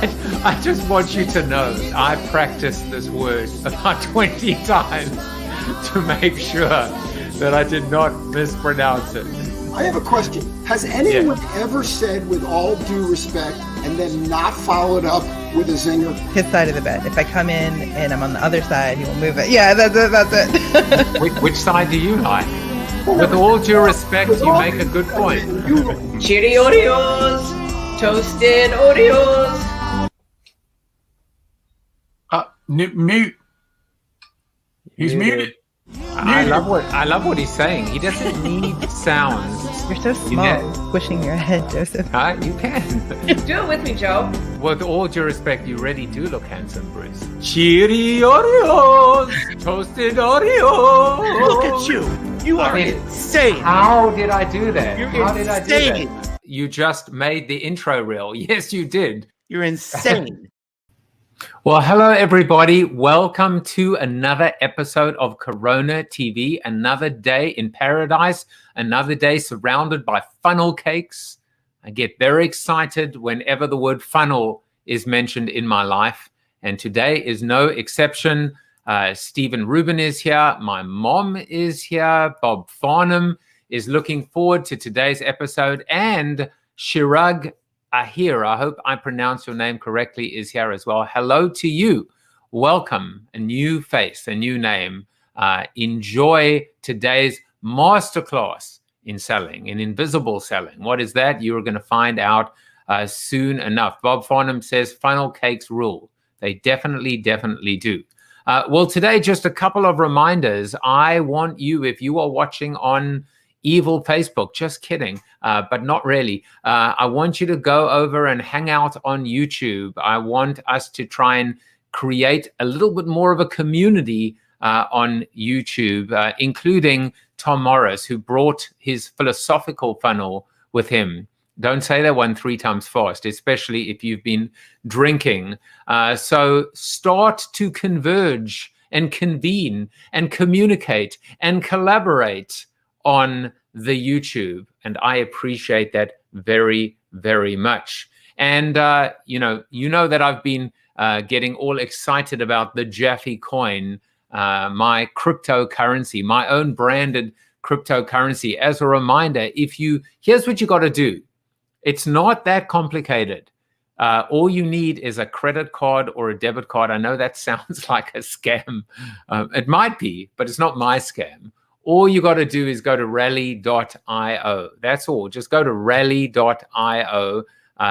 I just want you to know I practiced this word about 20 times to make sure that I did not mispronounce it. I have a question. Has anyone ever said with all due respect and then not followed up with a zinger? His side of the bed. If I come in and I'm on the other side, he will move it. Yeah, that's it. Which side do you like? With all due respect, you make a good point. Cheery Oreos! Toasted Oreos! Mute. He's muted. I love what he's saying. He doesn't need sounds. You're so small, squishing your head, Joseph. You can. Do it with me, Joe. With all due respect, you really do look handsome, Bruce. Cheery Oreos! Toasted Oreos! Look at you. You are insane. How did I do that? You're How did I do insane. that? You just made the intro reel. Yes, you did. You're insane. Well, hello, everybody. Welcome to another episode of Corona TV. Another day in paradise. Another day surrounded by funnel cakes. I get very excited whenever the word funnel is mentioned in my life. And today is no exception. Stephen Rubin is here. My mom is here. Bob Farnham is looking forward to today's episode. And Shirag Ahir, I hope I pronounced your name correctly, is here as well. Hello to you. Welcome. A new face, a new name. Enjoy today's masterclass in selling, in invisible selling. What is that? You are going to find out soon enough. Bob Farnham says funnel cakes rule. They definitely do. Well, today, just a couple of reminders. I want you, if you are watching on evil Facebook, just kidding, but not really. I want you to go over and hang out on YouTube. I want us to try and create a little bit more of a community on YouTube, including Tom Morris, who brought his philosophical funnel with him. Don't say that one 3 times fast, especially if you've been drinking. So start to converge and convene and communicate and collaborate on the YouTube. And I appreciate that very, very much. And, you know that I've been getting all excited about the Jaffe coin, my cryptocurrency, my own branded cryptocurrency. As a reminder, here's what you got to do. It's not that complicated. All you need is a credit card or a debit card. I know that sounds like a scam. It might be, but it's not my scam. All you got to do is go to rally.io. That's all. Just go to rally.io.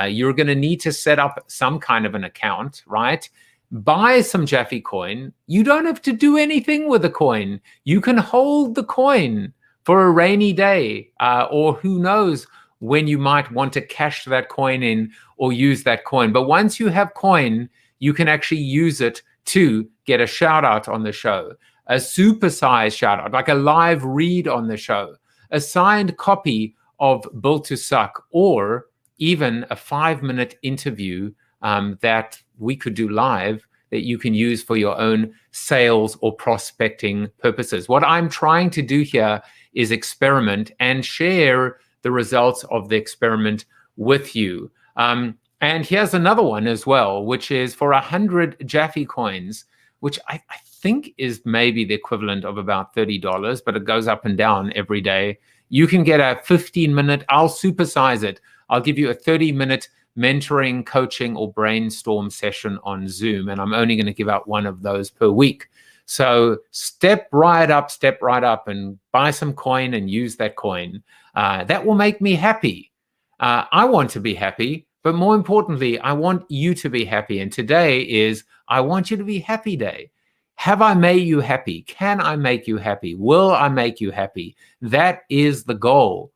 You're going to need to set up some kind of an account, right? Buy some Jaffe coin. You don't have to do anything with the coin. You can hold the coin for a rainy day, or who knows when you might want to cash that coin in or use that coin. But once you have coin, you can actually use it to get a shout out on the show, a supersized shout out, like a live read on the show, a signed copy of Built to Suck, or even a 5-minute interview that we could do live that you can use for your own sales or prospecting purposes. What I'm trying to do here is experiment and share the results of the experiment with you. And here's another one as well, which is for 100 Jaffe coins, which I think is maybe the equivalent of about $30, but it goes up and down every day. You can get a 15-minute, I'll supersize it. I'll give you a 30-minute mentoring, coaching, or brainstorm session on Zoom, and I'm only going to give out one of those per week. So step right up and buy some coin and use that coin. That will make me happy. I want to be happy, but more importantly, I want you to be happy. And today is I want you to be happy day. Have I made you happy? Can I make you happy? Will I make you happy? That is the goal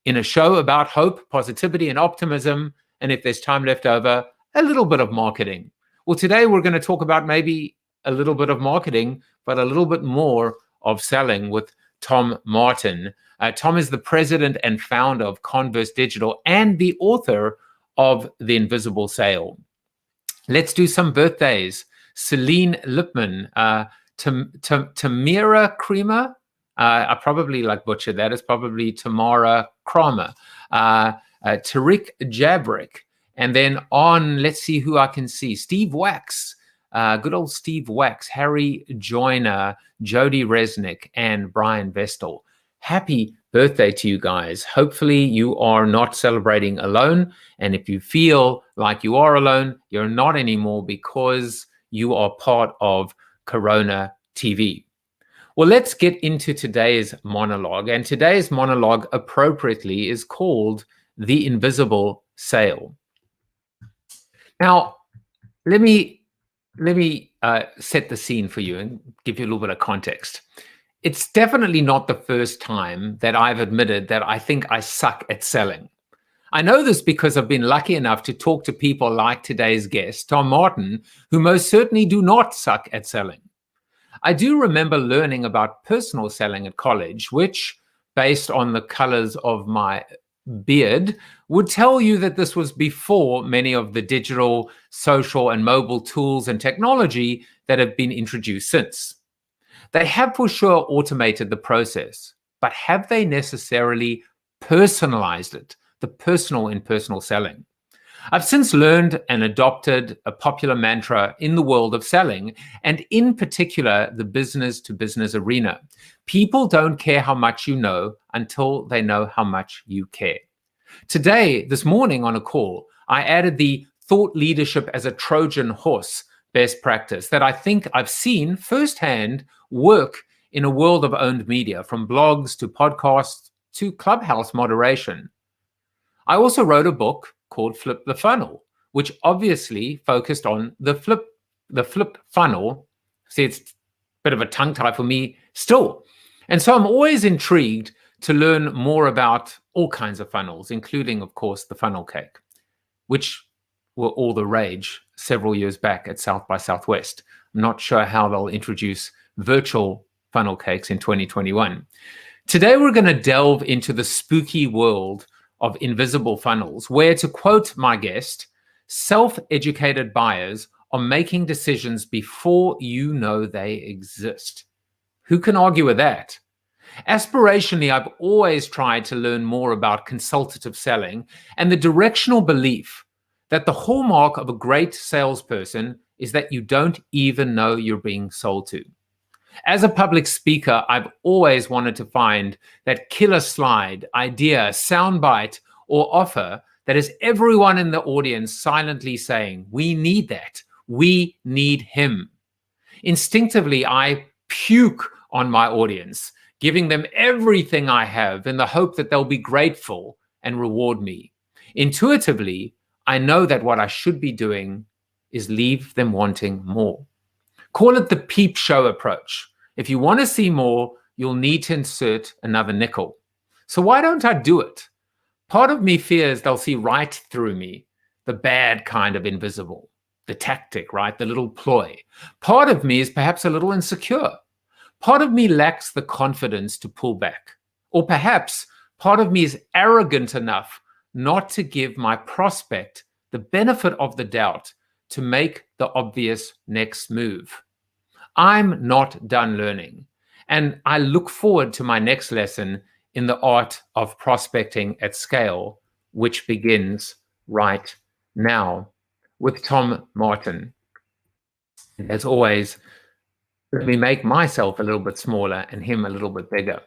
in a show about hope, positivity, and optimism. And if there's time left over, a little bit of marketing. Well, today we're going to talk about maybe a little bit of marketing, but a little bit more of selling with Tom Martin. Tom is the president and founder of Converse Digital and the author of The Invisible Sale. Let's do some birthdays. Celine Lipman, Tamira Kremer, I probably butchered that. It's probably Tamara Kramer, Tariq Jabrick, And then on, let's see who I can see. Steve Wax, good old Steve Wax, Harry Joyner, Jody Resnick, and Brian Vestal. Happy birthday to you guys. Hopefully you are not celebrating alone. And if you feel like you are alone, you're not anymore, because you are part of Corona TV. Well, let's get into today's monologue. And today's monologue appropriately is called The Invisible Sale. Now, let me set the scene for you and give you a little bit of context. It's definitely not the first time that I've admitted that I think I suck at selling. I know this because I've been lucky enough to talk to people like today's guest, Tom Martin, who most certainly do not suck at selling. I do remember learning about personal selling at college, which, based on the colors of my beard, would tell you that this was before many of the digital, social, and mobile tools and technology that have been introduced since. They have for sure automated the process, but have they necessarily personalized it, the personal in personal selling? I've since learned and adopted a popular mantra in the world of selling, and in particular, the business-to-business arena. People don't care how much you know until they know how much you care. Today, this morning on a call, I added the thought leadership as a Trojan horse best practice that I think I've seen firsthand work in a world of owned media, from blogs to podcasts to Clubhouse moderation. I also wrote a book called Flip the Funnel, which obviously focused on the flip funnel. See, it's a bit of a tongue tie for me still. And so I'm always intrigued to learn more about all kinds of funnels, including, of course, the funnel cake, which were all the rage several years back at South by Southwest. I'm not sure how they'll introduce virtual funnel cakes in 2021. Today, we're going to delve into the spooky world of invisible funnels, where, to quote my guest, self-educated buyers are making decisions before you know they exist. Who can argue with that? Aspirationally, I've always tried to learn more about consultative selling and the directional belief that the hallmark of a great salesperson is that you don't even know you're being sold to. As a public speaker, I've always wanted to find that killer slide, idea, soundbite, or offer that is everyone in the audience silently saying, "We need that. We need him." Instinctively, I puke on my audience, giving them everything I have in the hope that they'll be grateful and reward me. Intuitively, I know that what I should be doing is leave them wanting more. Call it the peep show approach. If you want to see more, you'll need to insert another nickel. So why don't I do it? Part of me fears they'll see right through me, the bad kind of invisible, the tactic, right? The little ploy. Part of me is perhaps a little insecure. Part of me lacks the confidence to pull back. Or perhaps part of me is arrogant enough not to give my prospect the benefit of the doubt to make the obvious next move. I'm not done learning, and I look forward to my next lesson in the art of prospecting at scale, which begins right now with Tom Martin. As always, let me make myself a little bit smaller and him a little bit bigger.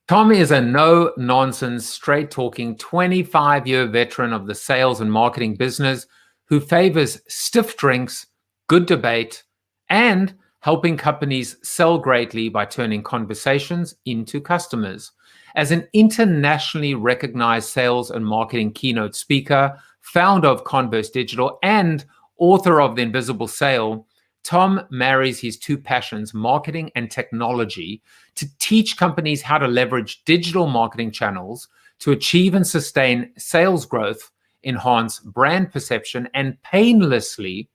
Tom is a no-nonsense, straight-talking 25-year veteran of the sales and marketing business who favors stiff drinks, good debate, and helping companies sell greatly by turning conversations into customers. As an internationally recognized sales and marketing keynote speaker, founder of Converse Digital, and author of The Invisible Sale, Tom marries his two passions, marketing and technology, to teach companies how to leverage digital marketing channels to achieve and sustain sales growth, enhance brand perception, and painlessly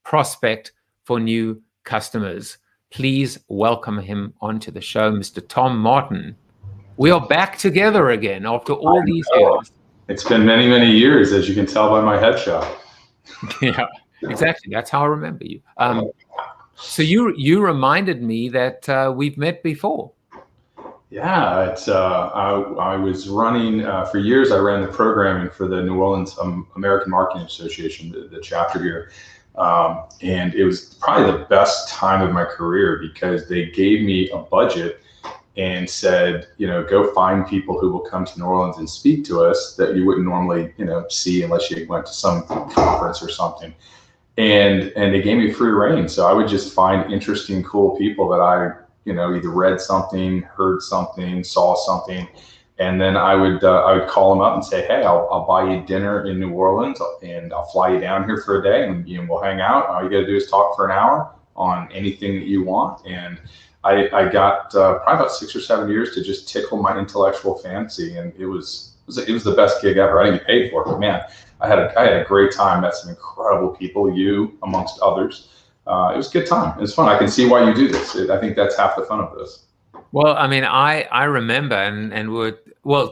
prospect for new customers. Please welcome him onto the show, Mr. Tom Martin. We are back together again after all these years. It's been many, many years, as you can tell by my headshot. Yeah, exactly. That's how I remember you. So you reminded me that we've met before. Yeah, it's I was running for years. I ran the programming for the New Orleans American Marketing Association, the chapter here, and it was probably the best time of my career because they gave me a budget and said, go find people who will come to New Orleans and speak to us that you wouldn't normally, see unless you went to some conference or something. And they gave me free reign, so I would just find interesting, cool people that I either read something, heard something, saw something, and then I would call them up and say, hey, I'll buy you dinner in New Orleans and I'll fly you down here for a day and we'll hang out. All you got to do is talk for an hour on anything that you want. And I got probably about 6 or 7 years to just tickle my intellectual fancy, and it was the best gig ever. I didn't get paid for it, but man, I had a great time. Met some incredible people, you amongst others. It was a good time. It was fun. I can see why you do this. I think that's half the fun of this. Well, I mean, I remember and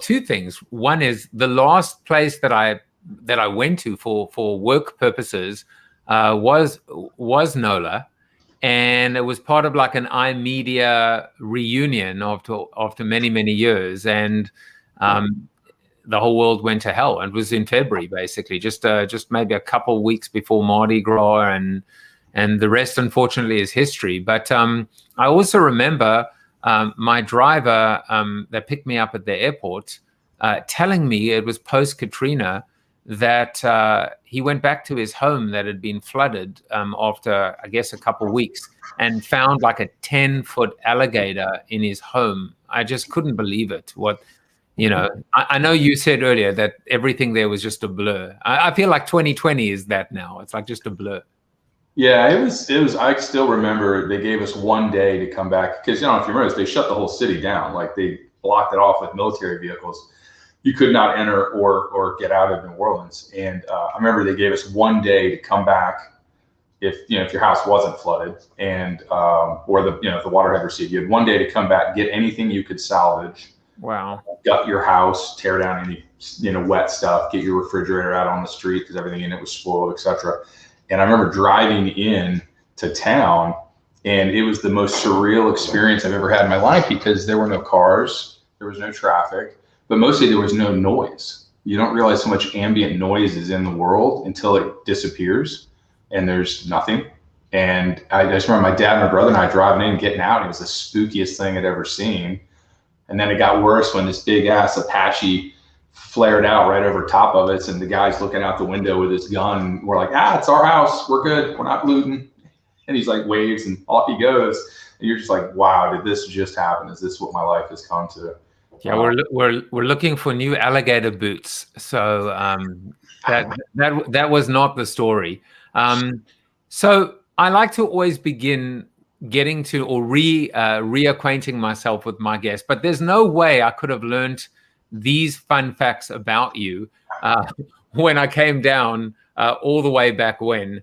two things. One is the last place that I went to for work purposes was NOLA, and it was part of like an iMedia reunion after many years, and the whole world went to hell. And it was in February, basically, just maybe a couple weeks before Mardi Gras, and the rest, unfortunately, is history. But I also remember my driver that picked me up at the airport telling me it was post-Katrina that he went back to his home that had been flooded after, I guess, a couple of weeks, and found like a 10-foot alligator in his home. I just couldn't believe it. I know you said earlier that everything there was just a blur. I feel like 2020 is that now. It's like just a blur. Yeah, it was. I still remember they gave us 1 day to come back because, if you remember, they shut the whole city down. Like they blocked it off with military vehicles. You could not enter or get out of New Orleans. And I remember they gave us 1 day to come back if your house wasn't flooded and or the water had receded. You had 1 day to come back, get anything you could salvage. Wow. Gut your house, tear down any wet stuff, get your refrigerator out on the street because everything in it was spoiled, etc. And I remember driving in to town, and it was the most surreal experience I've ever had in my life because there were no cars, there was no traffic, but mostly there was no noise. You don't realize how much ambient noise is in the world until it disappears and there's nothing. And I just remember my dad and my brother and I driving in, getting out. It was the spookiest thing I'd ever seen. And then it got worse when this big ass Apache flared out right over top of us, and the guy's looking out the window with his gun. We're like, it's our house, we're good, we're not looting. And he's like waves and off he goes, and you're just like, wow, did this just happen? Is this what my life has come to? Yeah, we're looking for new alligator boots, so that was not the story. So I like to always begin getting to or reacquainting myself with my guests, but there's no way I could have learned these fun facts about you when I came down all the way back when.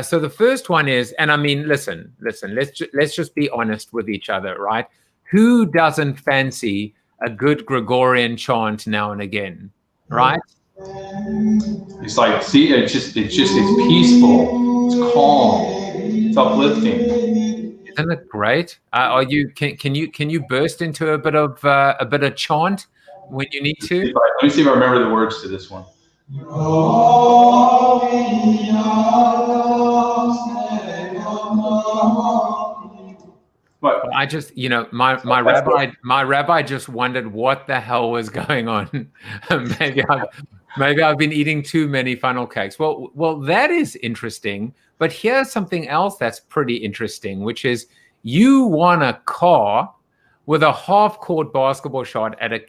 So the first one is, and I mean, listen, let's just be honest with each other, right? Who doesn't fancy a good Gregorian chant now and again, right? It's like, see, it's peaceful, it's calm, it's uplifting. Isn't it great? Can you burst into a bit of chant when you need to? Let me see if I remember the words to this one. What? I just, my rabbi just wondered what the hell was going on. Maybe I've been eating too many funnel cakes. Well, that is interesting. But here's something else that's pretty interesting, which is you won a car with a half-court basketball shot at your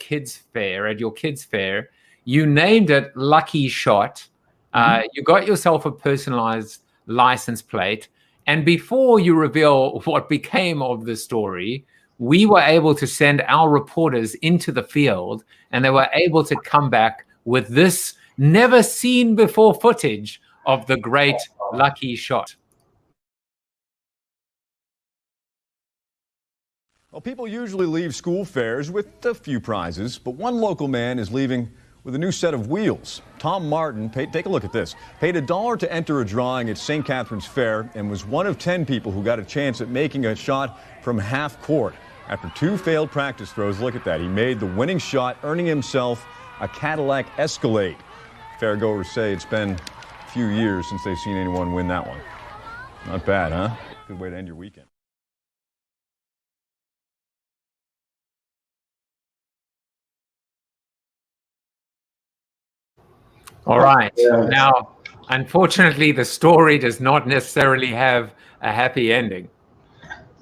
kids' fair. You named it Lucky Shot. You got yourself a personalized license plate. And before you reveal what became of the story, we were able to send our reporters into the field, and they were able to come back with this never seen before footage of the great Lucky Shot. Well, people usually leave school fairs with a few prizes, but one local man is leaving with a new set of wheels. Tom Martin, take a look at this, paid $1 to enter a drawing at St. Catherine's Fair and was one of 10 people who got a chance at making a shot from half court. After 2 failed practice throws, look at that. He made the winning shot, earning himself a Cadillac Escalade. Fairgoers say it's been a few years since they've seen anyone win that one. Not bad, huh? Good way to end your weekend. All right. Now, unfortunately, the story does not necessarily have a happy ending.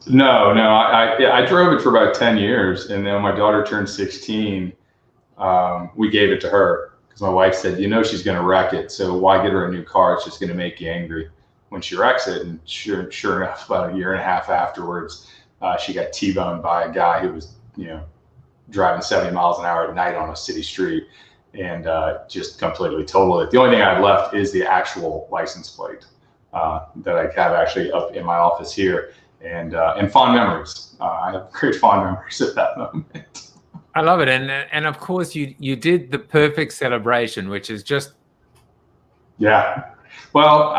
No. I drove it for about 10 years, and then when my daughter turned 16, we gave it to her because my wife said, she's going to wreck it, so why get her a new car? It's just going to make you angry when she wrecks it. And sure enough, about a year and a half afterwards, she got T-boned by a guy who was, driving 70 miles an hour at night on a city street, and just completely totaled it. The only thing I have left is the actual license plate that I have actually up in my office here, and fond memories. I have great fond memories of that moment. I love it, and of course you did the perfect celebration, which is just yeah. Well,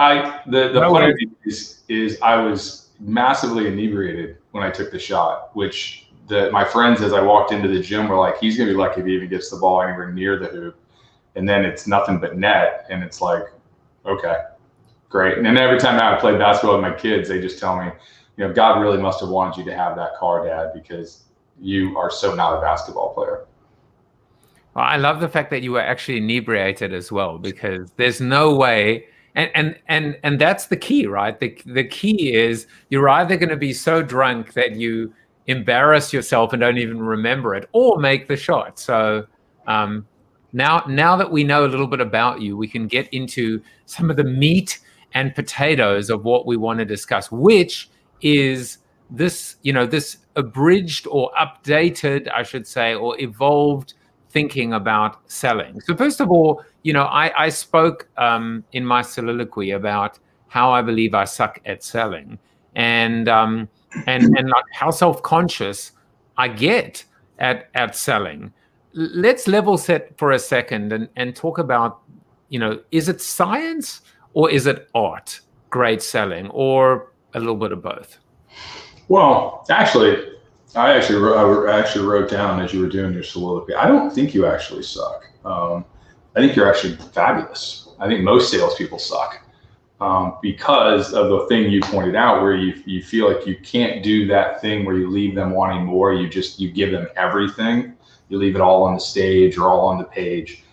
the funny thing is I was massively inebriated when I took the shot, which my friends, as I walked into the gym, were like, he's gonna be lucky if he even gets the ball anywhere near the hoop, and then it's nothing but net, and it's like, okay, great. And then every time I play basketball with my kids, they just tell me, God really must have wanted you to have that car, Dad, because you are so not a basketball player. Well, I love the fact that you were actually inebriated as well, because there's no way, and that's the key, right? The key is you're either going to be so drunk that you embarrass yourself and don't even remember it, or make the shot. So now that we know a little bit about you, we can get into some of the meat and potatoes of what we want to discuss, which is this, this abridged or updated, I should say, or evolved thinking about selling. So first of all, I spoke in my soliloquy about how I believe I suck at selling, and like how self-conscious I get at selling. Let's level set for a second and talk about, is it science or is it art, great selling, or a little bit of both? Well, actually, I actually wrote down as you were doing your soliloquy, I don't think you actually suck. I think you're actually fabulous. I think most salespeople suck because of the thing you pointed out, where you feel like you can't do that thing where you leave them wanting more. You give them everything. You leave it all on the stage or all on the page,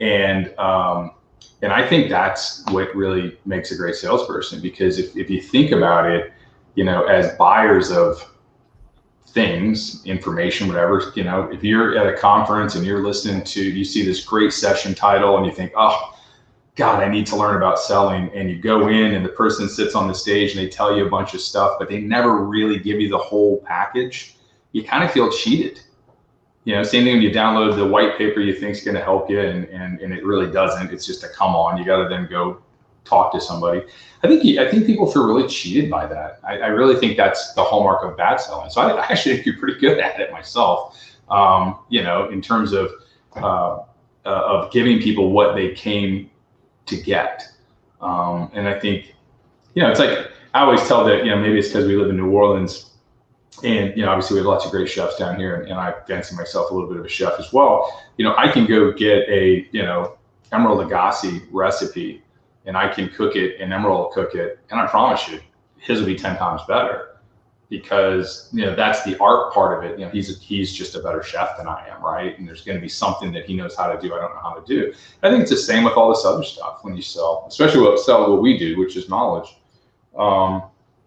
and I think that's what really makes a great salesperson. Because if you think about it, as buyers of things, information, whatever, if you're at a conference and you see this great session title and you think, oh God, I need to learn about selling, and you go in and the person sits on the stage and they tell you a bunch of stuff, but they never really give you the whole package, you kind of feel cheated. Same thing when you download the white paper you think is going to help you, and it really doesn't. It's just a come on. You got to then go talk to somebody. I think people feel really cheated by that. I really think that's the hallmark of bad selling. So I actually think you're pretty good at it myself. In terms of giving people what they came to get. And I think, it's like I always tell that, maybe it's because we live in New Orleans. And, obviously we have lots of great chefs down here, and I fancy myself a little bit of a chef as well. I can go get a, Emeril Lagasse recipe, and I can cook it, and Emeril will cook it. And I promise you, his will be 10 times better, because, that's the art part of it. He's just a better chef than I am, right? And there's going to be something that he knows how to do I don't know how to do. I think it's the same with all this other stuff when you sell, especially what we do, which is knowledge.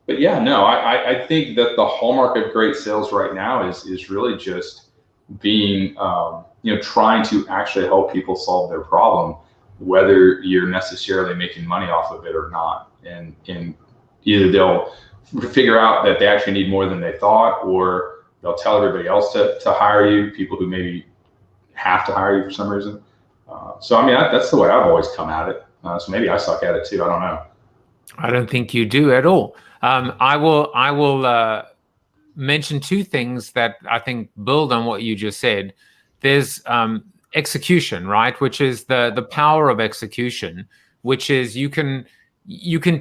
But yeah, no, I think that the hallmark of great sales right now is really just being, trying to actually help people solve their problem, whether you're necessarily making money off of it or not. And either they'll figure out that they actually need more than they thought, or they'll tell everybody else to hire you, people who maybe have to hire you for some reason. So, that's the way I've always come at it. So maybe I suck at it too. I don't know. I don't think you do at all. I will mention two things that I think build on what you just said. There's execution, right? Which is the power of execution, which is you can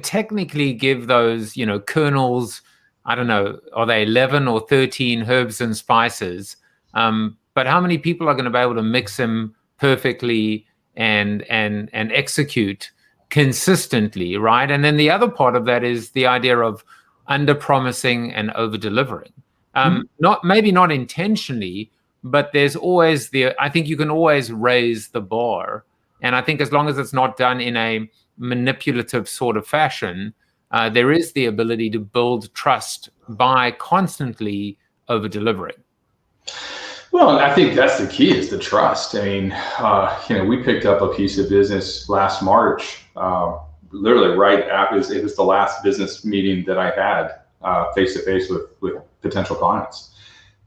technically give those, kernels I don't know, are they 11 or 13 herbs and spices? But how many people are going to be able to mix them perfectly and execute consistently, right? And then the other part of that is the idea of under promising and over delivering. Maybe not intentionally, but there's always I think you can always raise the bar. And I think as long as it's not done in a manipulative sort of fashion, there is the ability to build trust by constantly over delivering. Well, I think that's the key, is the trust. I mean, we picked up a piece of business last March, literally right after it was the last business meeting that I had face to face with potential clients.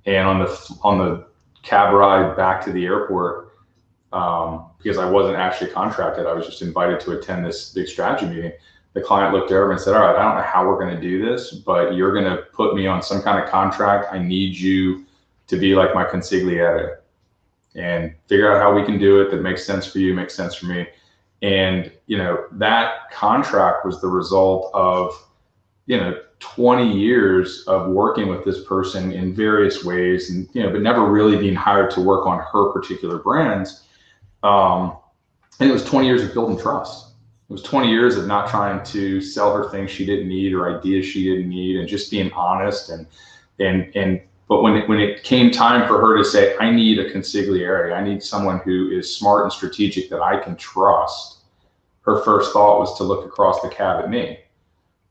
And on the cab ride back to the airport, because I wasn't actually contracted, I was just invited to attend this big strategy meeting. The client looked over and said, all right, I don't know how we're going to do this, but you're going to put me on some kind of contract. I need you to be like my consigliere and figure out how we can do it that makes sense for you, makes sense for me. And, that contract was the result of, 20 years of working with this person in various ways, and, but never really being hired to work on her particular brands. And it was 20 years of building trust. It was 20 years of not trying to sell her things she didn't need or ideas she didn't need, and just being honest. But when it came time for her to say, I need a consigliere, I need someone who is smart and strategic that I can trust, her first thought was to look across the cab at me.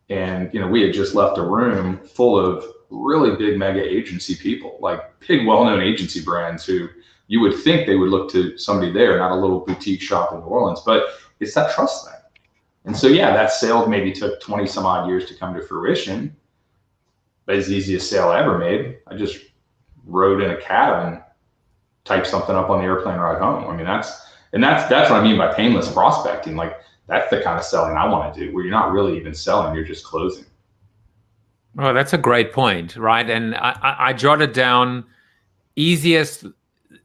And, we had just left a room full of really big mega agency people, like big well-known agency brands who you would think they would look to somebody there, not a little boutique shop in New Orleans. But it's that trust thing. And so, yeah, that sale maybe took 20 some odd years to come to fruition, but it's the easiest sale I ever made. I just rode in a cab and typed something up on the airplane ride home. I mean, that's what I mean by painless prospecting. Like, that's the kind of selling I want to do, where you're not really even selling, you're just closing. Oh, that's a great point, right? And I jotted down easiest.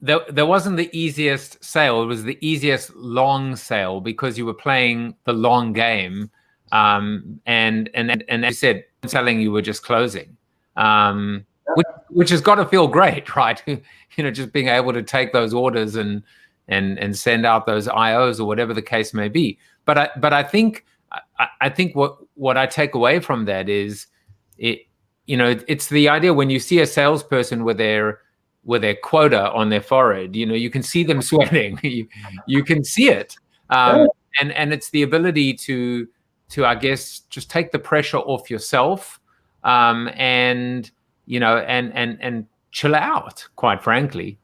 There wasn't the easiest sale; it was the easiest long sale, because you were playing the long game. And as you said, selling, you were just closing, which has got to feel great, right? Just being able to take those orders and send out those IOs or whatever the case may be. But I think what I take away from that is it's the idea when you see a salesperson with their quota on their forehead, you can see them sweating. you can see it, and it's the ability to I guess just take the pressure off yourself, and chill out, quite frankly.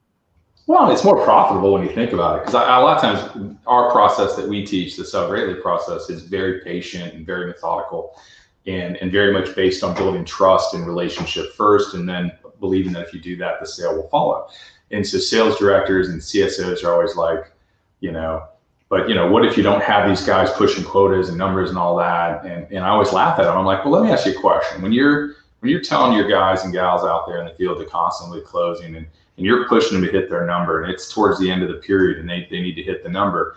Well, it's more profitable when you think about it, because a lot of times our process that we teach, the Sell Greatly process, is very patient and very methodical, and very much based on building trust and relationship first, and then believing that if you do that, the sale will follow. And so sales directors and CSOs are always like, but what if you don't have these guys pushing quotas and numbers and all that? And I always laugh at them. I'm like, well, let me ask you a question. When you're telling your guys and gals out there in the field to constantly closing, and you're pushing them to hit their number, and it's towards the end of the period and they need to hit the number,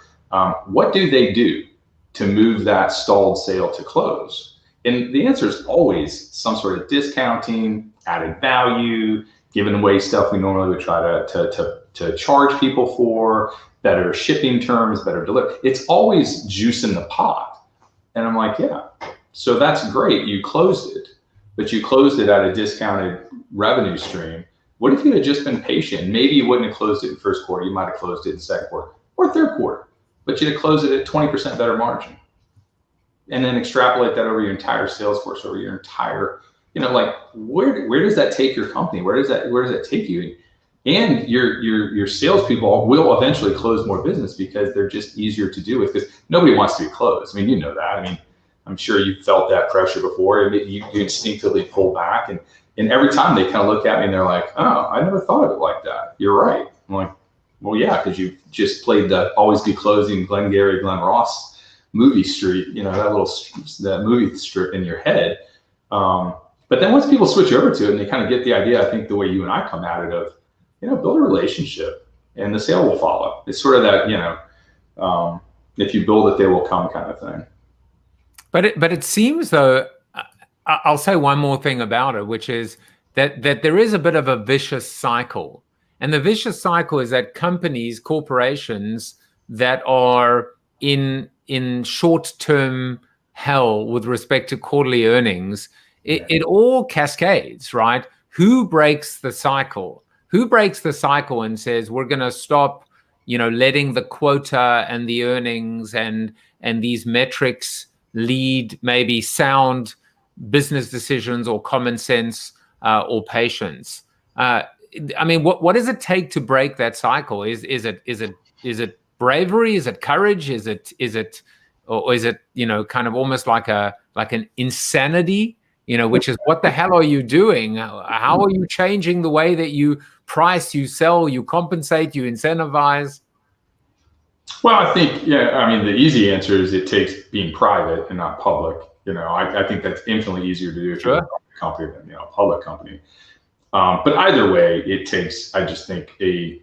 what do they do to move that stalled sale to close? And the answer is always some sort of discounting, added value, giving away stuff we normally would try to charge people for, better shipping terms, better delivery. It's always juice in the pot. And I'm like, yeah, so that's great. You closed it, but you closed it at a discounted revenue stream. What if you had just been patient? Maybe you wouldn't have closed it in first quarter. You might have closed it in second quarter or third quarter, but you'd have closed it at 20% better margin. And then extrapolate that over your entire sales force, over your entire, where does that take your company? Where does that take you? And your salespeople will eventually close more business because they're just easier to do with, because nobody wants to be closed. I mean, that. I mean, I'm sure you've felt that pressure before. You instinctively pull back, and every time they kind of look at me and they're like, oh, I never thought of it like that. You're right. I'm like, well, yeah, because you just played the always be closing Glengarry Glen Ross movie street, that movie strip in your head. But then once people switch over to it and they kind of get the idea, I think the way you and I come at it of, build a relationship and the sale will follow. It's sort of that, if you build it, they will come kind of thing. But it seems though, I'll say one more thing about it, which is that there is a bit of a vicious cycle. And the vicious cycle is that companies, corporations that are in short-term hell with respect to quarterly earnings, it all cascades, right? Who breaks the cycle? Who breaks the cycle and says, we're going to stop, letting the quota and the earnings and these metrics lead maybe sound business decisions or common sense or patience? I mean, what does it take to break that cycle? Is it bravery? Is it courage? Is it kind of almost like an insanity? Which is, what the hell are you doing? How are you changing the way that you price, you sell, you compensate, you incentivize? Well, I think, the easy answer is it takes being private and not public. I think that's infinitely easier to do if you're a private company than a public company. But either way, it takes, I just think, a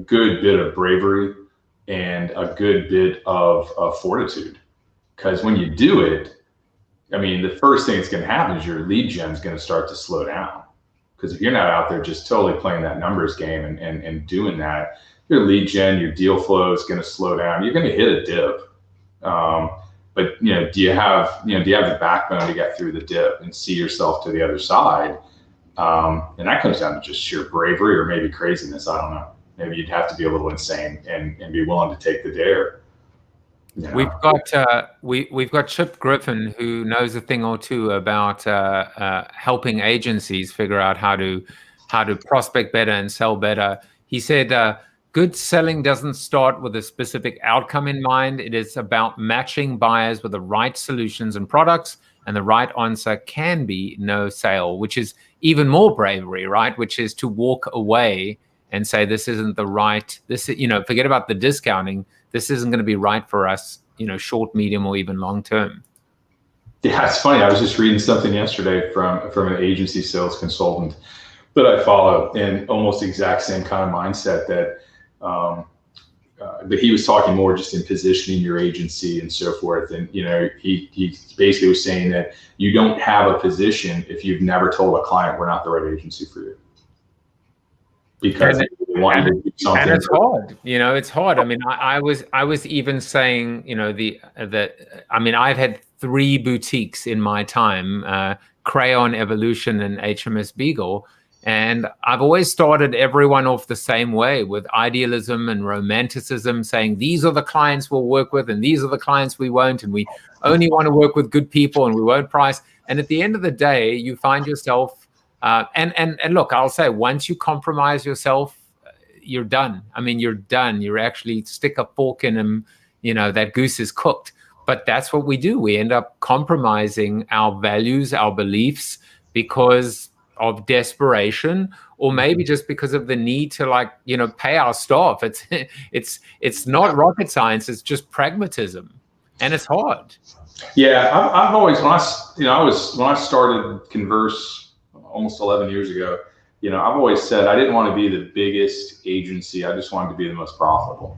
good bit of bravery and a good bit of fortitude. Because when you do it, the first thing that's going to happen is your lead gen is going to start to slow down. Because if you're not out there just totally playing that numbers game and doing that, your lead gen, your deal flow is going to slow down. You're going to hit a dip. But do you have the backbone to get through the dip and see yourself to the other side? And that comes down to just sheer bravery or maybe craziness. I don't know. Maybe you'd have to be a little insane and be willing to take the dare. We've got Chip Griffin, who knows a thing or two about helping agencies figure out how to prospect better and sell better. He said, good selling doesn't start with a specific outcome in mind. It is about matching buyers with the right solutions and products, and the right answer can be no sale, which is even more bravery, right? Which is to walk away and say, this isn't the right, forget about the discounting. This isn't going to be right for us, short, medium, or even long term. Yeah, it's funny. I was just reading something yesterday from an agency sales consultant that I follow, and almost the exact same kind of mindset that, but he was talking more just in positioning your agency and so forth. And, he basically was saying that you don't have a position if you've never told a client we're not the right agency for you. Because they want you to do something. And it's hard, it's hard. I was even saying, I've had 3 boutiques in my time, Crayon, Evolution, and HMS Beagle. And I've always started everyone off the same way, with idealism and romanticism, saying these are the clients we'll work with and these are the clients we won't, and we only want to work with good people and we won't price. And at the end of the day, you find yourself, and look, I'll say, once you compromise yourself, you're done. You're done. You actually stick a fork in them, that goose is cooked. But that's what we do. We end up compromising our values, our beliefs, because of desperation, or maybe just because of the need to pay our staff. It's not rocket science. It's just pragmatism, and it's hard. Yeah, I've always, when I started Converse almost 11 years ago, I've always said I didn't want to be the biggest agency. I just wanted to be the most profitable,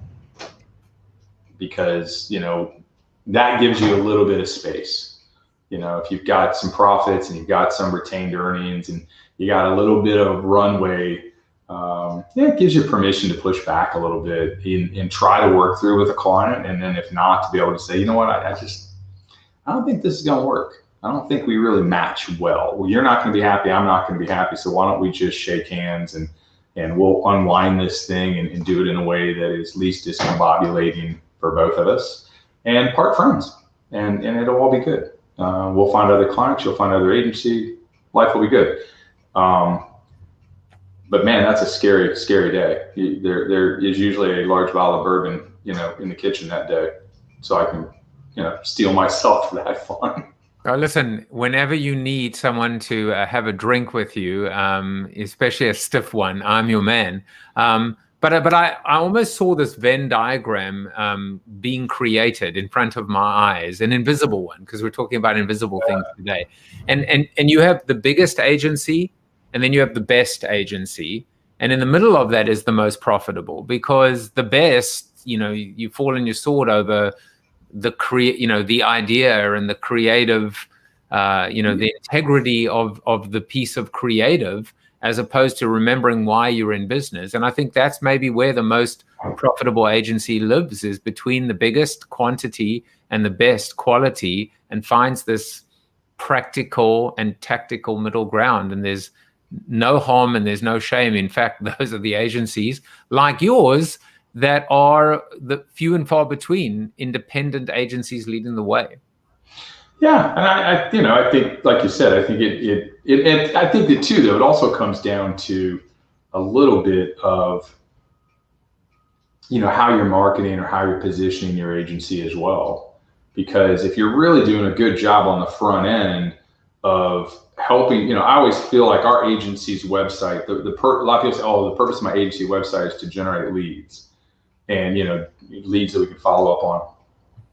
because that gives you a little bit of space. If you've got some profits and you've got some retained earnings and you got a little bit of runway, it gives you permission to push back a little bit and try to work through with a client. And then if not, to be able to say, you know what, I don't think this is going to work. I don't think we really match well. You're not going to be happy. I'm not going to be happy. So why don't we just shake hands and we'll unwind this thing and do it in a way that is least discombobulating for both of us, and part friends, and it'll all be good. We'll find other clients, you'll find other agency, life will be good. But man, that's a scary, scary day. There is usually a large bottle of bourbon, in the kitchen that day, so I can, steel myself for that fun. Listen, whenever you need someone to have a drink with you, especially a stiff one, I'm your man. But I almost saw this Venn diagram being created in front of my eyes, an invisible one, because we're talking about invisible things today. And you have the biggest agency, and then you have the best agency, and in the middle of that is the most profitable, because the best, you fall on your sword over the the idea and the creative the integrity of the piece of creative, as opposed to remembering why you're in business. And I think that's maybe where the most profitable agency lives, is between the biggest quantity and the best quality, and finds this practical and tactical middle ground. And there's no harm and there's no shame. In fact, those are the agencies like yours that are the few and far between independent agencies leading the way. Yeah, and I think, like you said, I think I think that too, though, it also comes down to a little bit of, how you're marketing or how you're positioning your agency as well. Because if you're really doing a good job on the front end of helping, I always feel like our agency's website, a lot of people say, oh, the purpose of my agency website is to generate leads, and leads that we can follow up on.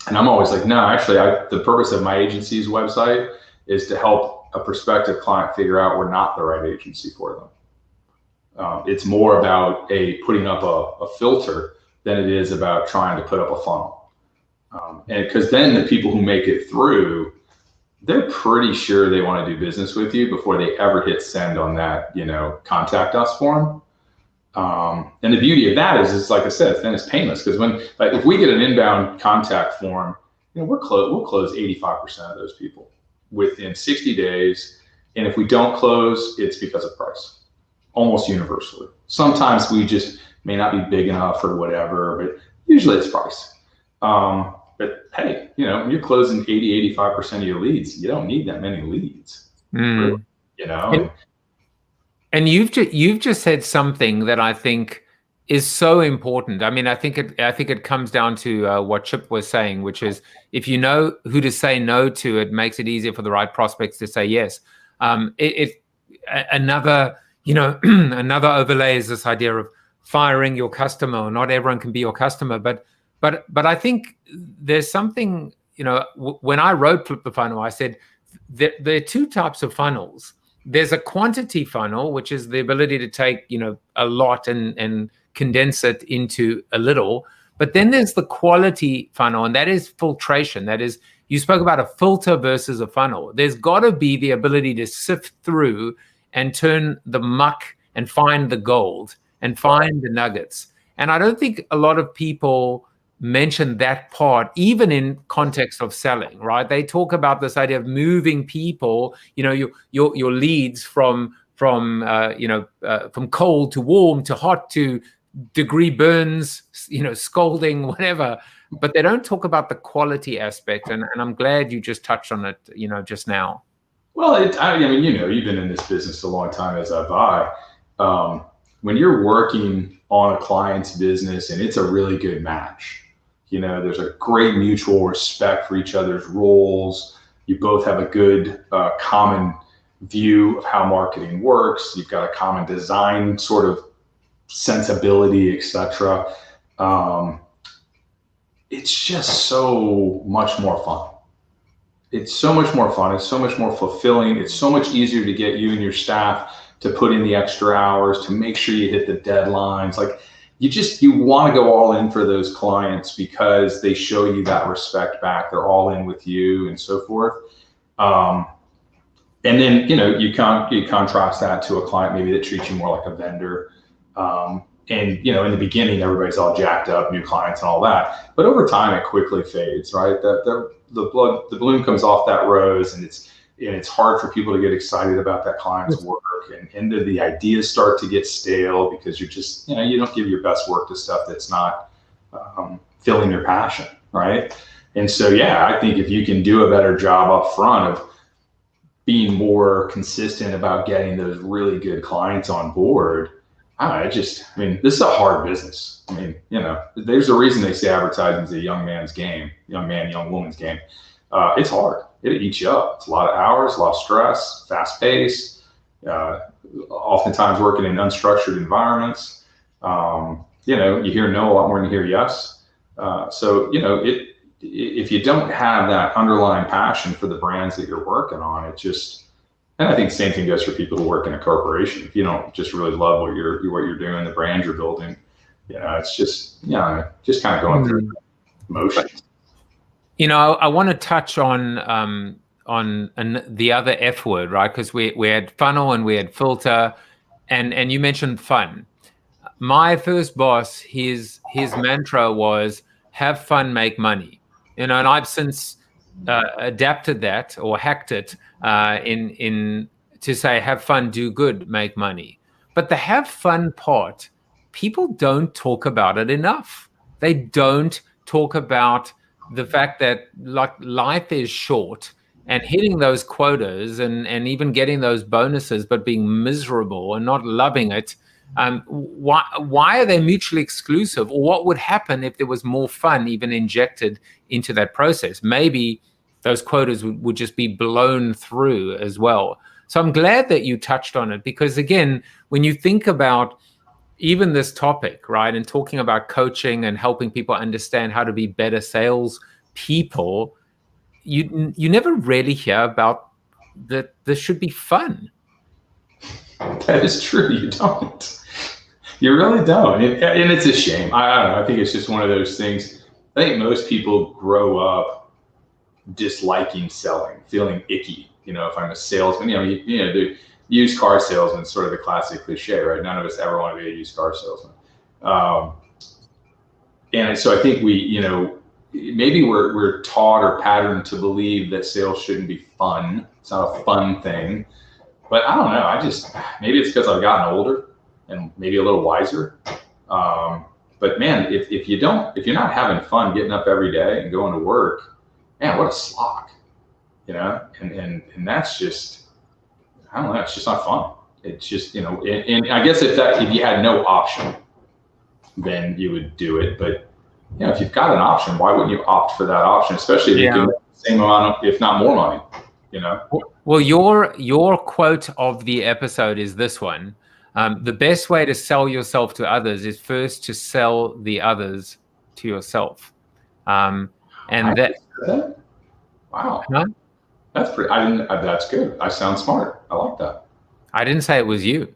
And I'm always like, no, actually, the purpose of my agency's website is to help a prospective client figure out we're not the right agency for them. It's more about putting up a filter than it is about trying to put up a funnel. And because then the people who make it through, they're pretty sure they want to do business with you before they ever hit send on that, contact us form. And the beauty of that is like I said, then it's painless, because if we get an inbound contact form, we'll close 85% of those people within 60 days. And if we don't close, it's because of price, almost universally. Sometimes we just may not be big enough or whatever, but usually it's price. But hey, when you're closing 80-85% of your leads, you don't need that many leads. Really, And you've just said something that I think is so important. I mean, I think it comes down to what Chip was saying, which is, if you know who to say no to, it makes it easier for the right prospects to say yes. Another overlay is this idea of firing your customer. Not everyone can be your customer, but I think there's something, when I wrote Flip the Funnel, I said there are two types of funnels. There's a quantity funnel, which is the ability to take, a lot and condense it into a little. But then there's the quality funnel, and that is filtration. That is, you spoke about a filter versus a funnel. There's got to be the ability to sift through and turn the muck and find the gold and find the nuggets. And I don't think a lot of people mention that part, even in context of selling, right? They talk about this idea of moving people, your leads from cold to warm to hot to degree burns, scalding, whatever. But they don't talk about the quality aspect, and I'm glad you just touched on it, just now. Well, you've been in this business a long time, as have I. When you're working on a client's business and it's a really good match, there's a great mutual respect for each other's roles. You both have a good common view of how marketing works. You've got a common design sort of sensibility, etc. It's just so much more fun. It's so much more fun. It's so much more fulfilling. It's so much easier to get you and your staff to put in the extra hours, to make sure you hit the deadlines. Like, you want to go all in for those clients because they show you that respect back. They're all in with you and so forth. And then, you contrast that to a client maybe that treats you more like a vendor. And, in the beginning, everybody's all jacked up, new clients and all that. But over time, it quickly fades, right? The bloom comes off that rose, and it's hard for people to get excited about that client's work, and the ideas start to get stale because you're just, you don't give your best work to stuff that's not filling your passion, right? And so, I think if you can do a better job up front of being more consistent about getting those really good clients on board, this is a hard business. There's a reason they say advertising is a young man's game, young woman's game. It's hard. It eats you up. It's a lot of hours, a lot of stress, fast pace, oftentimes working in unstructured environments. You hear no a lot more than you hear yes. If you don't have that underlying passion for the brands that you're working on, and I think the same thing goes for people who work in a corporation. If you don't just really love what you're doing, the brand you're building, it's just kind of going through motions. I want to touch on the other F word, right? Because we had funnel and we had filter, and you mentioned fun. My first boss, his mantra was have fun, make money. And I've since adapted that or hacked it in to say have fun, do good, make money. But the have fun part, people don't talk about it enough. They don't talk about the fact that life is short, and hitting those quotas and even getting those bonuses, but being miserable and not loving it. Why are they mutually exclusive? Or what would happen if there was more fun even injected into that process? Maybe those quotas would just be blown through as well. So I'm glad that you touched on it, because again, when you think about even this topic, right, and talking about coaching and helping people understand how to be better sales people, you never really hear about that this should be fun. That is true. You don't. You really don't. And it's a shame. I don't know. I think it's just one of those things. I think most people grow up disliking selling, feeling icky. If I'm a salesman, the used car salesman is sort of the classic cliche, right? None of us ever want to be a used car salesman. And so I think maybe we're taught or patterned to believe that sales shouldn't be fun. It's not a fun thing. But I don't know. Maybe it's because I've gotten older and maybe a little wiser. But man, if you're not having fun getting up every day and going to work, man, what a slog, and that's just, I don't know. It's just not fun. It's just, and I guess if you had no option, then you would do it. But if you've got an option, why wouldn't you opt for that option? Especially if you can make the same amount, if not more money. Well, your quote of the episode is this one. The best way to sell yourself to others is first to sell the others to yourself. Wow. Huh? That's pretty. That's good. I sound smart. I like that. I didn't say it was you. Is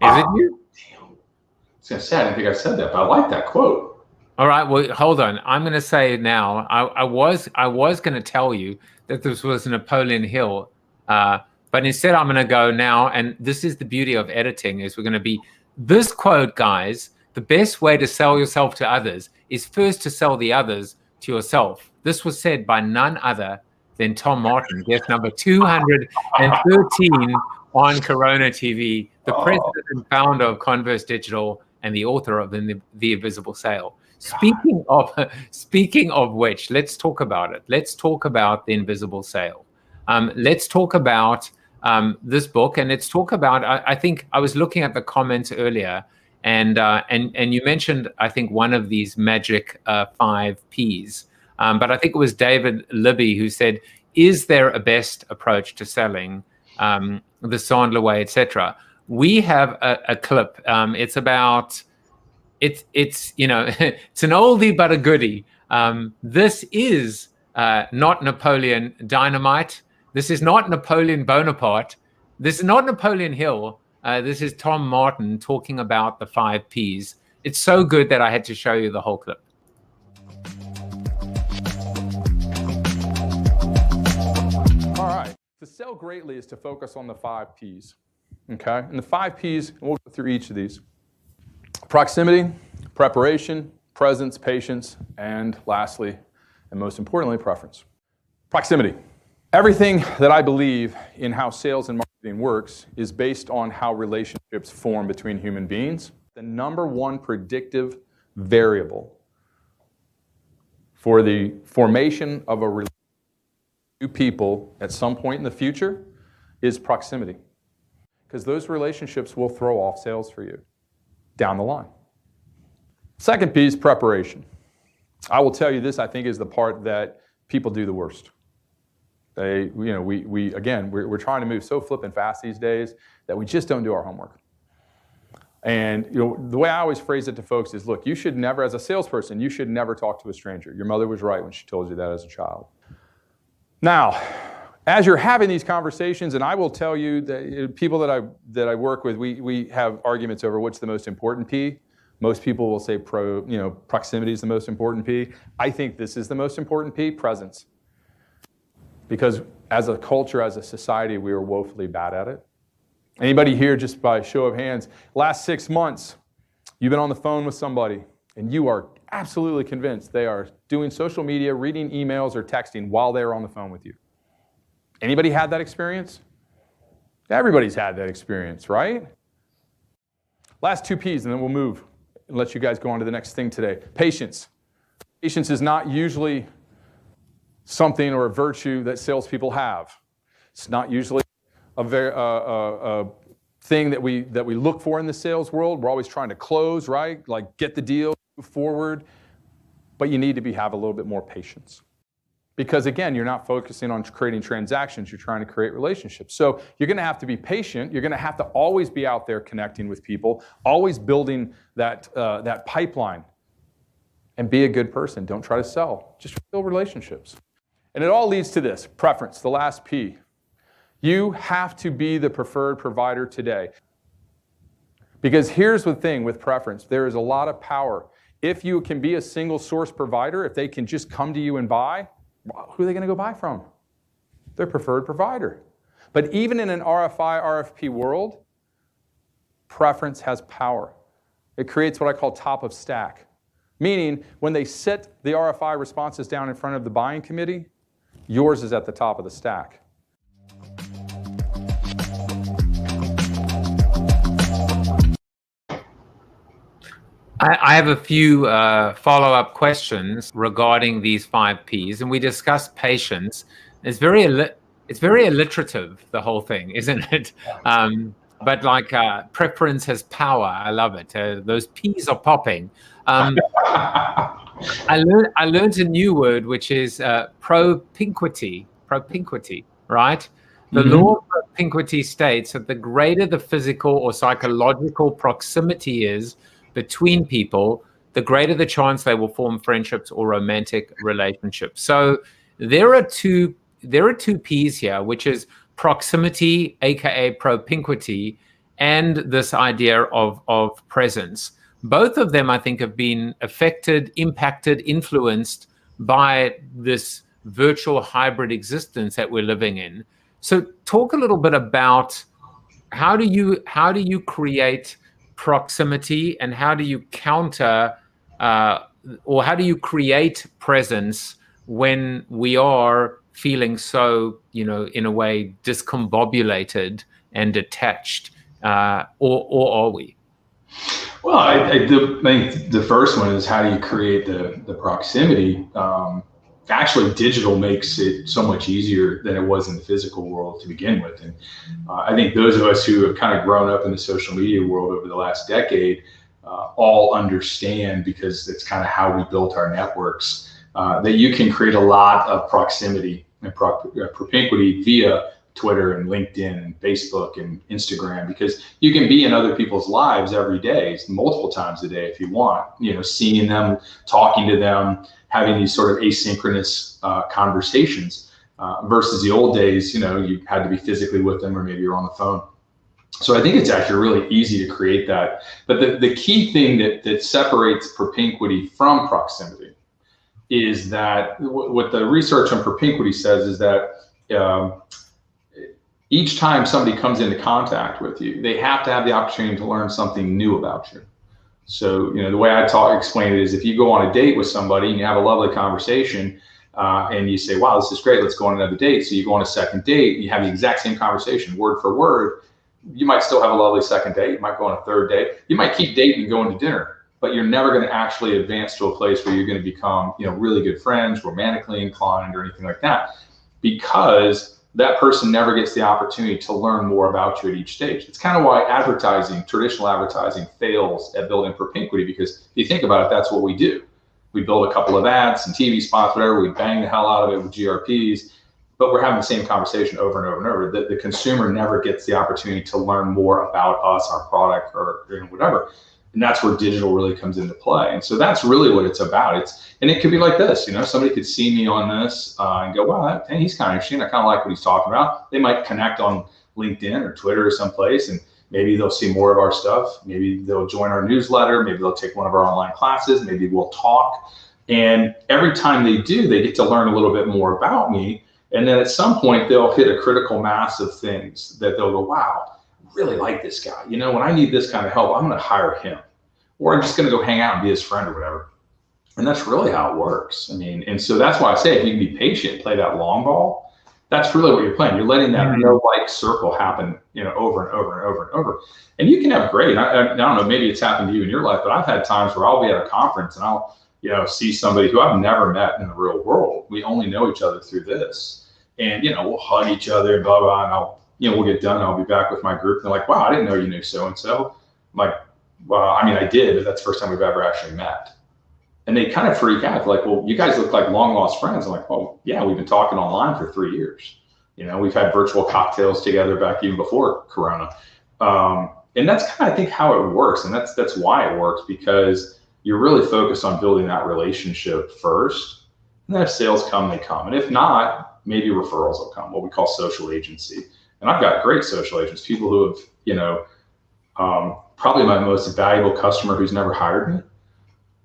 it you? Damn. I was gonna say I didn't think I said that, but I like that quote. All right. Well, hold on. I'm going to say it now. I was going to tell you that this was Napoleon Hill, but instead I'm going to go now. And this is the beauty of editing: is we're going to be this quote, guys. The best way to sell yourself to others is first to sell the others to yourself. This was said by none other than Tom Martin, guest number 213 on Corona TV, the president and founder of Converse Digital and the author of The Invisible Sale. Speaking of which, let's talk about it. Let's talk about The Invisible Sale. Let's talk about this book, and let's talk about. I think I was looking at the comments earlier, and you mentioned, I think, one of these magic 5 Ps. But I think it was David Libby who said, "Is there a best approach to selling?" The Sandler way, etc. We have a clip. It's about. It's it's an oldie but a goodie. This is not Napoleon Dynamite. This is not Napoleon Bonaparte. This is not Napoleon Hill. This is Tom Martin talking about the 5 Ps. It's so good that I had to show you the whole clip. All right. To sell greatly is to focus on the 5 Ps. Okay? And the 5 Ps, and we'll go through each of these. Proximity, preparation, presence, patience, and lastly, and most importantly, preference. Proximity. Everything that I believe in how sales and marketing works is based on how relationships form between human beings. The number one predictive variable for the formation of a relationship with two people at some point in the future is proximity. Because those relationships will throw off sales for you down the line. Second piece, preparation. I will tell you this, I think, is the part that people do the worst. We're trying to move so flippin' fast these days that we just don't do our homework. And the way I always phrase it to folks is, look, you should never, as a salesperson, you should never talk to a stranger. Your mother was right when she told you that as a child. Now, as you're having these conversations, and I will tell you that people that I work with, we have arguments over what's the most important P. Most people will say proximity is the most important P. I think this is the most important P, presence. because as a culture, as a society, we are woefully bad at it. Anybody here, just by show of hands, last 6 months, you've been on the phone with somebody and you are absolutely convinced they are doing social media, reading emails, or texting while they're on the phone with you? Anybody had that experience? Everybody's had that experience, right? Last 2 P's, and then we'll move and let you guys go on to the next thing today. Patience. Patience is not usually something or a virtue that salespeople have. It's not usually a thing that we look for in the sales world. We're always trying to close, right? Like get the deal, move forward. But you need to have a little bit more patience. Because again, you're not focusing on creating transactions, you're trying to create relationships. So you're going to have to be patient. You're going to have to always be out there connecting with people, always building that pipeline. And be a good person. Don't try to sell. Just build relationships. And it all leads to this, preference, the last P. You have to be the preferred provider today. Because here's the thing with preference. There is a lot of power. If you can be a single source provider, if they can just come to you and buy, who are they going to go buy from? Their preferred provider. But even in an RFI, RFP world, preference has power. It creates what I call top of stack. Meaning, when they sit the RFI responses down in front of the buying committee, yours is at the top of the stack. I have a few follow-up questions regarding these 5 Ps, and we discussed patience. It's very alliterative, the whole thing, isn't it? But like preference has power. I love it. Those Ps are popping. I learned a new word, which is propinquity. Propinquity, right? The law of propinquity states that the greater the physical or psychological proximity is between people, the greater the chance they will form friendships or romantic relationships. So there are two P's here, which is proximity, aka propinquity, and this idea of presence. Both of them, I think, have been affected, impacted, influenced by this virtual hybrid existence that we're living in. So talk a little bit about how do you create proximity, and how do you counter or how do you create presence when we are feeling so, in a way, discombobulated and detached, or are we? Well, I think the first one is, how do you create the proximity? Actually, digital makes it so much easier than it was in the physical world to begin with. And I think those of us who have kind of grown up in the social media world over the last decade all understand, because it's kind of how we built our networks, that you can create a lot of proximity and propinquity via Twitter and LinkedIn and Facebook and Instagram, because you can be in other people's lives every day, multiple times a day if you want, seeing them, talking to them, having these sort of asynchronous conversations versus the old days, you had to be physically with them, or maybe you're on the phone. So I think it's actually really easy to create that. But the key thing that separates propinquity from proximity is that what the research on propinquity says is that each time somebody comes into contact with you, they have to have the opportunity to learn something new about you. So, the way I explain it is, if you go on a date with somebody and you have a lovely conversation and you say, wow, this is great, let's go on another date. So you go on a second date, you have the exact same conversation, word for word. You might still have a lovely second date. You might go on a third date. You might keep dating and going to dinner, but you're never going to actually advance to a place where you're going to become, really good friends, romantically inclined, or anything like that, because that person never gets the opportunity to learn more about you at each stage. It's kind of why traditional advertising fails at building propinquity, because if you think about it, that's what we do. We build a couple of ads and TV spots, whatever, we bang the hell out of it with GRPs, but we're having the same conversation over and over and over. The consumer never gets the opportunity to learn more about us, our product, or whatever. And that's where digital really comes into play. And so that's really what it's about. And it could be like this, somebody could see me on this and go, wow, he's kind of interesting. I kind of like what he's talking about. They might connect on LinkedIn or Twitter or someplace, and maybe they'll see more of our stuff. Maybe they'll join our newsletter. Maybe they'll take one of our online classes. Maybe we'll talk. And every time they do, they get to learn a little bit more about me. And then at some point they'll hit a critical mass of things that they'll go, wow, I really like this guy. You know, when I need this kind of help, I'm going to hire him, or I'm just going to go hang out and be his friend or whatever. And that's really how it works. I mean, and so that's why I say if you can be patient, play that long ball, that's really what you're playing. You're letting that no-like circle happen, you know, over and over and over and over. And you can have great, I don't know, maybe it's happened to you in your life, but I've had times where I'll be at a conference and I'll, you know, see somebody who I've never met in the real world. We only know each other through this. And, you know, we'll hug each other and blah, blah, and I'll, you know, we'll get done and I'll be back with my group. And they're like, wow, I didn't know you knew so-and-so. I'm like, well, I mean, I did, but that's the first time we've ever actually met. And they kind of freak out. They're like, well, you guys look like long lost friends. I'm like, well, yeah, we've been talking online for 3 years. You know, we've had virtual cocktails together back even before Corona. And that's kind of, I think, how it works. And that's why it works, because you're really focused on building that relationship first. And then if sales come, they come. And if not, maybe referrals will come, what we call social agency. And I've got great social agents, people who have, you know, probably my most valuable customer who's never hired me,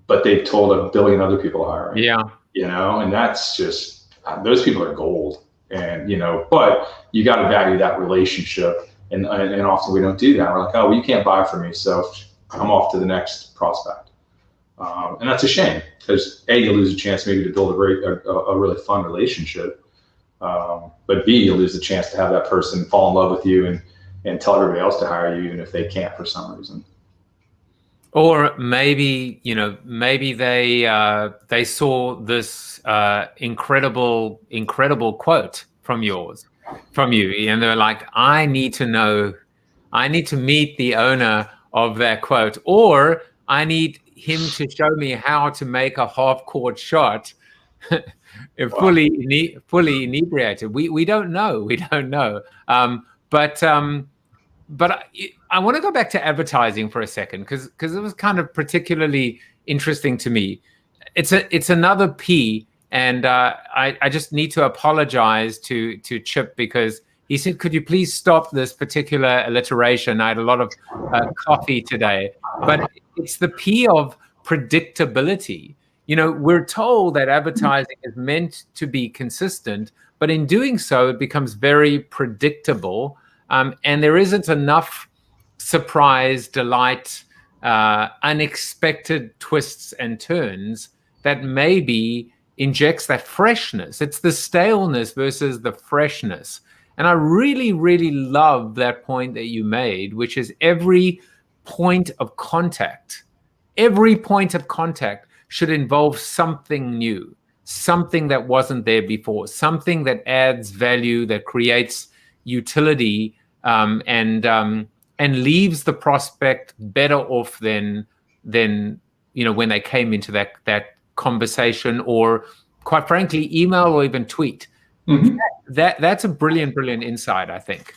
but they've told 1 billion other people to hire me. Yeah. You know, and that's just, those people are gold. And, you know, but you got to value that relationship. And often we don't do that. We're like, oh, well, you can't buy from me, so I'm off to the next prospect. And that's a shame, because A, you lose a chance maybe to build a really fun relationship. But B, you lose the chance to have that person fall in love with you and tell everybody else to hire you, even if they can't for some reason. Or maybe, you know, maybe they saw this incredible quote from you, and they're like, I need to meet the owner of that quote, or I need him to show me how to make a half-court shot. fully inebriated. We don't know. But I want to go back to advertising for a second, because it was kind of particularly interesting to me. It's another P, and I just need to apologize to Chip, because he said, could you please stop this particular alliteration? I had a lot of coffee today, but it's the P of predictability. You know, we're told that advertising is meant to be consistent, but in doing so, it becomes very predictable. And there isn't enough surprise, delight, unexpected twists and turns that maybe injects that freshness. It's the staleness versus the freshness. And I really, really love that point that you made, which is every point of contact should involve something new, something that wasn't there before, something that adds value, that creates utility, and leaves the prospect better off than you know, when they came into that conversation, or quite frankly, email or even tweet. Mm-hmm. That's a brilliant insight, I think.